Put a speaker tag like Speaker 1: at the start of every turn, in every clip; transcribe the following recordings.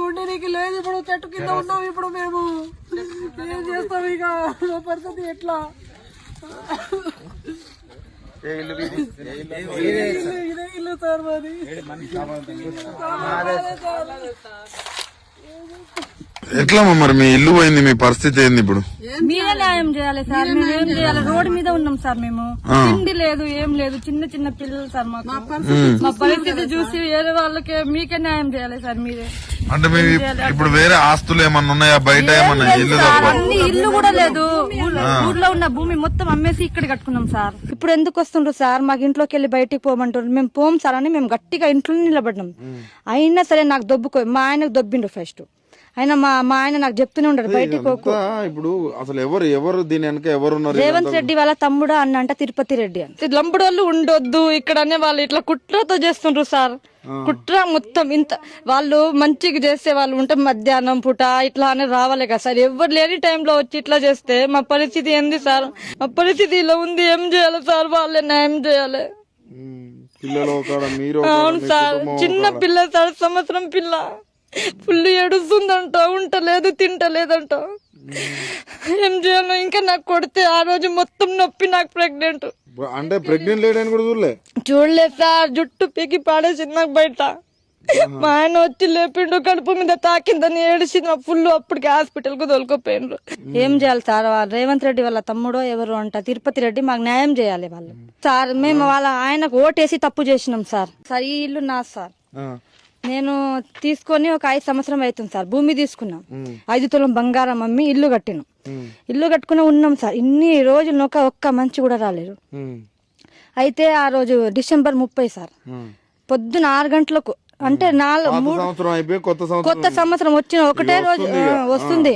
Speaker 1: ఉండడానికి లేదు. ఇప్పుడు చెట్టు కింద ఉన్నాం. ఇప్పుడు మేము ఏం చేస్తాం? ఇక మా పరిస్థితి ఎట్లా? ఇల్లు సార్ మాది.
Speaker 2: ఎట్లా మరి మీ ఇల్లు పోయింది, మీ పరిస్థితి ఏంది ఇప్పుడు?
Speaker 3: మీరే న్యాయం చేయాలి సార్. మేము ఏం చేయాలి? రోడ్డు మీద ఉన్నాం సార్. మేము తిండి లేదు, ఏం లేదు. చిన్న చిన్న పిల్లలు సార్. మాకు మా పరిస్థితి చూసి వేరే వాళ్ళకి మీకే న్యాయం చేయాలి సార్. మీరే
Speaker 2: అంటే మీ ఇప్పుడు వేరే ఆస్తులు ఏమన్నా ఉన్నాయా బయట? ఏమన్నా ఇల్లు
Speaker 3: అన్ని ఇల్లు కూడా లేదు. ఊర్లో ఉన్న భూమి మొత్తం అమ్మేసి ఇక్కడ కట్టుకున్నాం సార్. ఇప్పుడు ఎందుకు వస్తుండ్రు సార్? మాకు ఇంట్లోకి వెళ్ళి బయటికి పోమంటారు. మేము పోం సార్ అని మేము గట్టిగా ఇంట్లో నిలబడినాం. అయినా సరే నాకు మా ఆయనకు దొబ్బిండు ఫస్ట్. ఆయన మా ఆయన నాకు చెప్తూనే ఉండడు బయటికి పోకు.
Speaker 2: ఇప్పుడు అసలు ఎవరు దీని వెనక ఎవరున్నారు?
Speaker 3: రేవంత్ రెడ్డి వాళ్ళ తమ్ముడు అన్నంట తిరుపతి రెడ్డి అని. లంబడోళ్ళు ఉండొద్దు ఇక్కడ అనే వాళ్ళు ఇట్లా కుట్రతో చేస్తుండ్రు సార్. కుట్ర మొత్తం ఇంత వాళ్ళు మంచిగా చేసే వాళ్ళు ఉంటే మధ్యాహ్నం పూట ఇట్లా అని రావాలి కదా సార్. ఎవరు లేని టైంలో వచ్చి ఇట్లా చేస్తే మా పరిస్థితి ఏంది సార్? మా పరిస్థితి ఇలా ఉంది. ఏం చేయాలి సార్? వాళ్ళే న్యాయం చేయాలి. అవును సార్. చిన్న పిల్ల సార్, సంవత్సరం పిల్ల. ఫుల్ ఏడుస్తుందంట, ఉంటలేదు, తింటలేదంట. ఏం చేయాలో? ఇంకా నాకు కొడితే ఆ రోజు మొత్తం నొప్పి. నాకు ప్రెగ్నెంట్.
Speaker 2: అంటే ప్రెగ్నెంట్ లేడని కూడా
Speaker 3: చూడలేదు సార్. జుట్టు పీకి పాడేసింది నాకు బయట. మా ఆయన వచ్చి లేపిండు, కడుపు మీద తాకిందని ఏడిసింది ఫుల్. అప్పటికి హాస్పిటల్ కు తోలుకోపోయిండ్రు. ఏం చేయాలి సార్? రేవంత్ రెడ్డి వాళ్ళ తమ్ముడో ఎవరు అంట తిరుపతి రెడ్డి. మాకు న్యాయం చేయాలి వాళ్ళు సార్. మేము వాళ్ళ ఆయనకు ఓటేసి తప్పు చేసినాం సార్. సార్ ఈ ఇల్లు నా సార్. నేను తీసుకొని ఒక 5 సంవత్సరం అవుతుంది సార్. భూమి తీసుకున్నాం. 5 తులం బంగారం అమ్మి ఇల్లు కట్టినాం. ఇల్లు కట్టుకుని ఉన్నాం సార్. ఇన్ని రోజులు ఒక్క మంచి కూడా రాలేదు. అయితే ఆ రోజు డిసెంబర్ 30 సార్, పొద్దున 6 గంటలకు, అంటే కొత్త సంవత్సరం వచ్చిన ఒకటే రోజు వస్తుంది.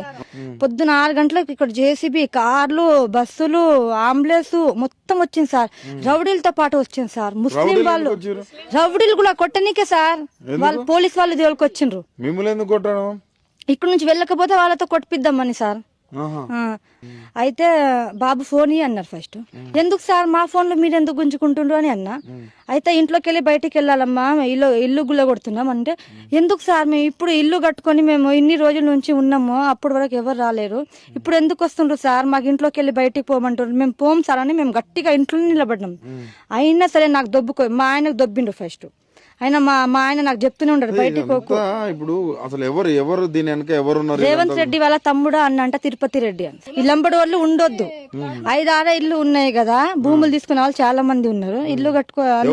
Speaker 3: పొద్దున 6 గంటలకు ఇక్కడ జేసీబీ, కార్లు, బస్సులు, అంబులెన్స్ మొత్తం వచ్చింది సార్. రౌడీలతో పాటు వచ్చింది సార్. ముస్లిం వాళ్ళు రౌడీలు కూడా కొట్టనీకే సార్. వాళ్ళు పోలీస్ వాళ్ళు తోలుకొచ్చిండ్రు. ఇక్కడ నుంచి వెళ్ళకపోతే వాళ్ళతో కొట్టిద్దామని సార్. అయితే బాబు ఫోన్ అన్నారు ఫస్ట్. ఎందుకు సార్ మా ఫోన్ లో మీరు ఎందుకు గుంజుకుంటుండ్రు అని అన్నా. అయితే ఇంట్లోకి వెళ్ళి బయటికి వెళ్ళాలమ్మా, ఇల్లు గుల్ల కొడుతున్నాం అంటే, ఎందుకు సార్ మేము ఇప్పుడు ఇల్లు కట్టుకొని మేము ఇన్ని రోజుల నుంచి ఉన్నాము, అప్పటి వరకు ఎవరు రాలేరు, ఇప్పుడు ఎందుకు వస్తుండ్రు సార్? మాకు ఇంట్లోకి వెళ్ళి బయటికి పోమంటారు. మేము పోం సార్ అని మేము గట్టిగా ఇంట్లో నిలబడినాం. అయినా సరే నాకు మా ఆయనకు దొబ్బిండు ఫస్ట్. ఆయన మా ఆయన నాకు చెప్తూనే ఉండడు బయటికి పోకు.
Speaker 2: ఇప్పుడు అసలు ఎవరు దీని వెనక ఎవరున్నారు?
Speaker 3: రేవంత్ రెడ్డి వాళ్ళ తమ్ముడు అన్నంట తిరుపతి రెడ్డి అని. ఈ లంబడి వాళ్ళు ఉండొద్దు. 5-6 ఇల్లు ఉన్నాయి కదా, భూములు తీసుకునే వాళ్ళు చాలా మంది ఉన్నారు. ఇల్లు కట్టుకోవాలి.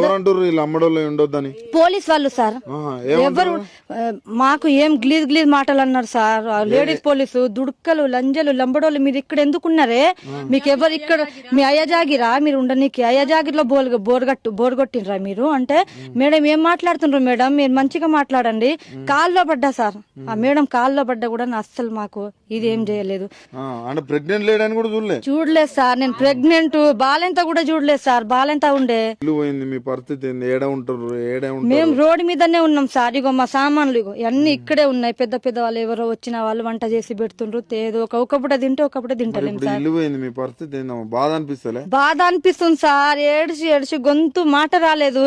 Speaker 3: పోలీస్ వాళ్ళు సార్. ఎవరు మాకు ఏం గ్లీజ్ మాటలు అన్నారు సార్. లేడీస్ పోలీసు దుడుక్కలు, లంజలు, లంబడోళ్ళు మీరు ఇక్కడ ఎందుకున్నారే? మీకు ఎవరు ఇక్కడ? మీ అయ్యజాగిరా మీరు ఉండనీకి? అయ్యజాగిరిలో బోర్ కొట్టినరా మీరు అంటే, మేడం ఏం మాట్లాడుతుండ్రు మేడం, మీరు మంచిగా మాట్లాడండి. కాల్లో పడ్డా సార్. ఆ మేడం కాల్లో పడ్డా కూడా అస్సలు మాకు ఇది ఏం చేయలేదు. చూడలేదు సార్. నేను ప్రెగ్నెంట్, బాలెంత కూడా చూడలేదు సార్. బాలెంత ఉండే. మేము రోడ్డు మీదనే ఉన్నాం సార్. ఇగో మా సామాన్లు ఇగో అన్ని ఇక్కడే ఉన్నాయి. పెద్ద పెద్ద వాళ్ళు ఎవరో వచ్చిన వాళ్ళు వంట చేసి పెడుతుండ్రు. ఏదో ఒకప్పుడ తింటే ఒకప్పుడే తింటలేము సార్. బాధ అనిపిస్తుంది సార్. ఏడ్చి గొంతు మాట రాలేదు.